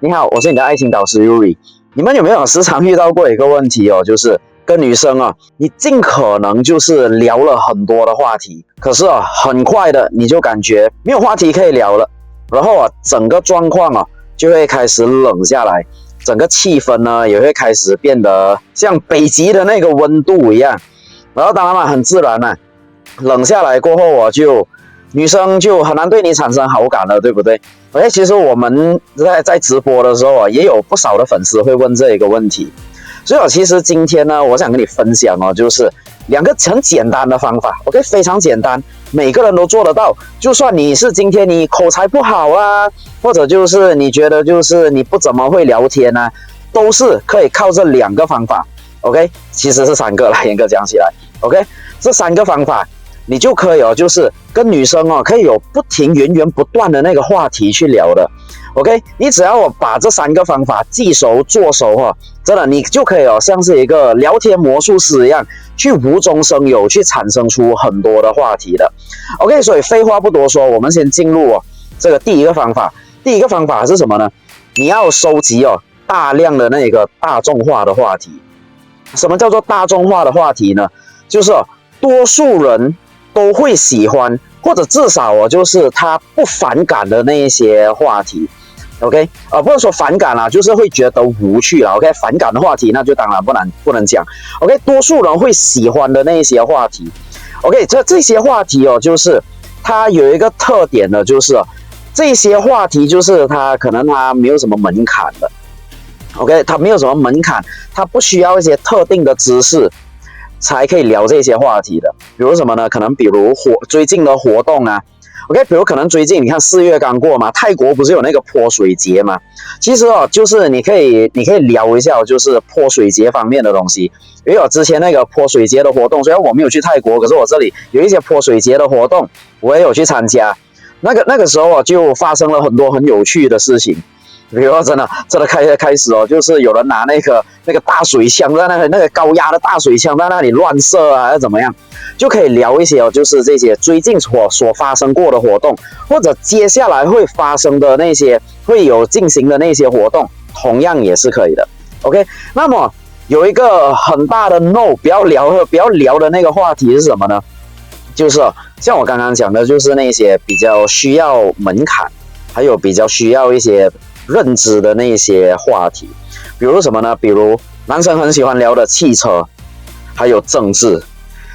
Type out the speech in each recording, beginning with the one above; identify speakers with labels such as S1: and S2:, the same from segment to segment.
S1: 你好，我是你的爱情导师 Yuri。你们有没有时常遇到过一个问题哦，就是跟女生啊，你尽可能就是聊了很多的话题，可是啊，很快的你就感觉没有话题可以聊了，然后啊，整个状况啊就会开始冷下来，整个气氛呢也会开始变得像北极的那个温度一样。然后当然嘛，很自然嘛，冷下来过后女生就很难对你产生好感了，对不对？其实我们在直播的时候啊，也有不少的粉丝会问这一个问题，所以其实今天呢，我想跟你分享哦，就是两个很简单的方法 ，OK， 非常简单，每个人都做得到。就算你是今天你口才不好啊，或者就是你觉得就是你不怎么会聊天啊，都是可以靠这两个方法 ，OK， 其实是三个啦，严格讲起来 ，OK， 这三个方法。你就可以哦，就是跟女生哦，可以有不停源源不断的那个话题去聊的 ，OK？ 你只要把这三个方法记熟做熟哦，真的你就可以哦，像是一个聊天魔术师一样，去无中生有，去产生出很多的话题的 ，OK？ 所以废话不多说，我们先进入哦这个第一个方法。第一个方法是什么呢？你要收集哦大量的那个大众化的话题。什么叫做大众化的话题呢？就是哦，多数人都会喜欢，或者至少我就是他不反感的那一些话题 ，OK， 不能说反感啦，就是会觉得无趣啦 ，OK， 反感的话题那就当然不能讲 ，OK， 多数人会喜欢的那一些话题 ，OK， 这些话题哦，就是它有一个特点的，就是这些话题就是它可能它没有什么门槛的 ，OK， 它没有什么门槛，它不需要一些特定的知识才可以聊这些话题的，比如什么呢？可能比如最近的活动啊 ，OK， 比如可能最近你看4月刚过嘛，泰国不是有那个泼水节嘛？其实哦，就是你可以聊一下，就是泼水节方面的东西。因为我之前那个泼水节的活动，虽然我没有去泰国，可是我这里有一些泼水节的活动，我也有去参加。那个时候啊，就发生了很多很有趣的事情。比如说真的开始哦，就是有人拿那个大水枪在那个高压的大水枪在那里乱射啊，要怎么样，就可以聊一些哦，就是这些最近所发生过的活动，或者接下来会发生的那些会有进行的那些活动，同样也是可以的。OK， 那么有一个很大的 no， 不要聊的那个话题是什么呢？就是像我刚刚讲的，就是那些比较需要门槛，还有比较需要一些认知的那些话题，比如什么呢？比如男生很喜欢聊的汽车，还有政治。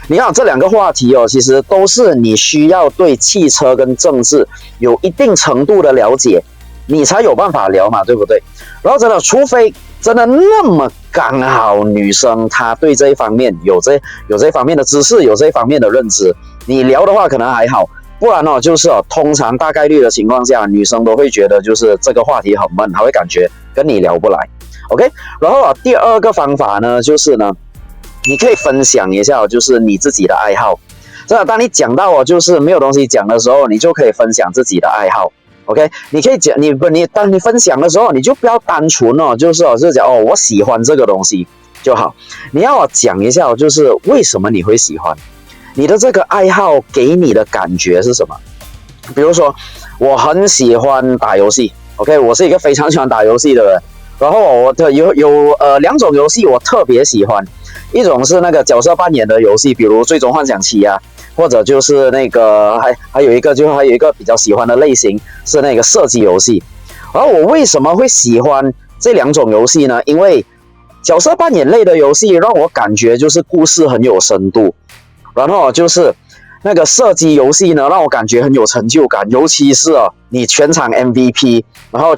S1: 你看这两个话题哦，其实都是你需要对汽车跟政治有一定程度的了解，你才有办法聊嘛，对不对？然后真的，除非真的那么刚好女生她对这一方面有这方面的知识，有这方面的认知，你聊的话可能还好。不然哦，就是通常大概率的情况下，女生都会觉得就是这个话题很闷，她会感觉跟你聊不来 ，OK。然后第二个方法呢，就是呢，你可以分享一下，就是你自己的爱好。真的，当你讲到就是没有东西讲的时候，你就可以分享自己的爱好 ，OK。你可以讲当你分享的时候，你就不要单纯就是讲我喜欢这个东西就好，你要讲一下就是为什么你会喜欢。你的这个爱好给你的感觉是什么？比如说，我很喜欢打游戏 ，OK， 我是一个非常喜欢打游戏的人。然后我有两种游戏我特别喜欢，一种是那个角色扮演的游戏，比如《最终幻想7》啊，或者就是那个还有一个比较喜欢的类型是那个射击游戏。然后我为什么会喜欢这两种游戏呢？因为角色扮演类的游戏让我感觉就是故事很有深度。然后就是那个射击游戏呢，让我感觉很有成就感，尤其是你全场 MVP， 然后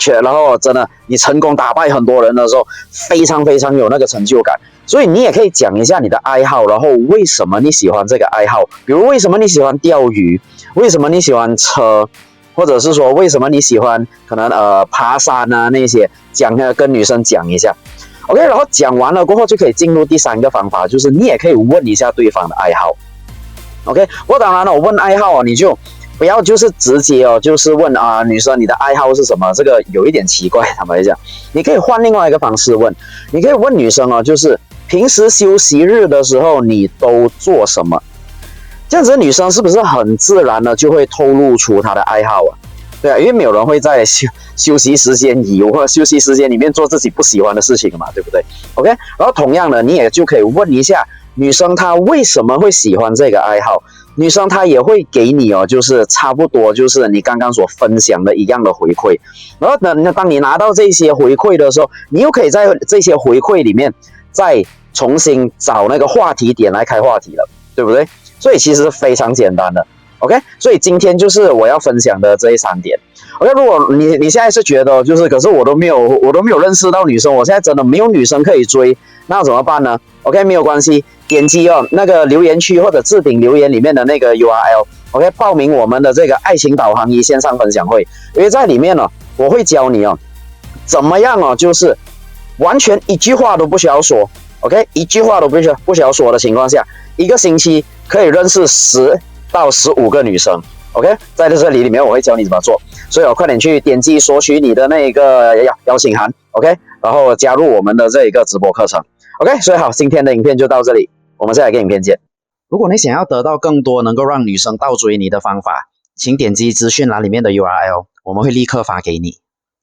S1: 真的你成功打败很多人的时候，非常非常有那个成就感。所以你也可以讲一下你的爱好，然后为什么你喜欢这个爱好，比如为什么你喜欢钓鱼，为什么你喜欢车，或者是说为什么你喜欢可能爬山啊那些，跟女生讲一下。OK， 然后讲完了过后就可以进入第三个方法，就是你也可以问一下对方的爱好。OK， 不过当然了，我问爱好你就不要就是直接就是问女生你的爱好是什么，这个有一点奇怪，坦白讲，你可以换另外一个方式问，你可以问女生就是平时休息日的时候你都做什么？这样子女生是不是很自然的就会透露出她的爱好啊？对啊，因为没有人会在休息时间或者休息时间里面做自己不喜欢的事情嘛，对不对 ？OK，然后同样的，你也就可以问一下女生她为什么会喜欢这个爱好，女生她也会给你哦，就是差不多就是你刚刚所分享的一样的回馈。然后呢，当你拿到这些回馈的时候，你又可以在这些回馈里面再重新找那个话题点来开话题了，对不对？所以其实非常简单的。OK， 所以今天就是我要分享的这3点。OK， 如果你现在是觉得可是我都没有认识到女生，我现在真的没有女生可以追，那怎么办呢 ？OK， 没有关系，点击那个留言区或者置顶留言里面的那个 URL，OK， 报名我们的这个爱情导航仪线上分享会，因为在里面我会教你怎么样就是完全一句话都不需要说 ，OK， 一句话都不需要说的情况下，一个星期可以认识10到15个女生 ，OK， 在这里面我会教你怎么做，所以快点去点击索取你的那个邀请函 ，OK， 然后加入我们的这一个直播课程 ，OK， 所以好，今天的影片就到这里，我们下一个影片见。如果你想要得到更多能够让女生倒追你的方法，请点击资讯栏里面的 URL， 我们会立刻发给你。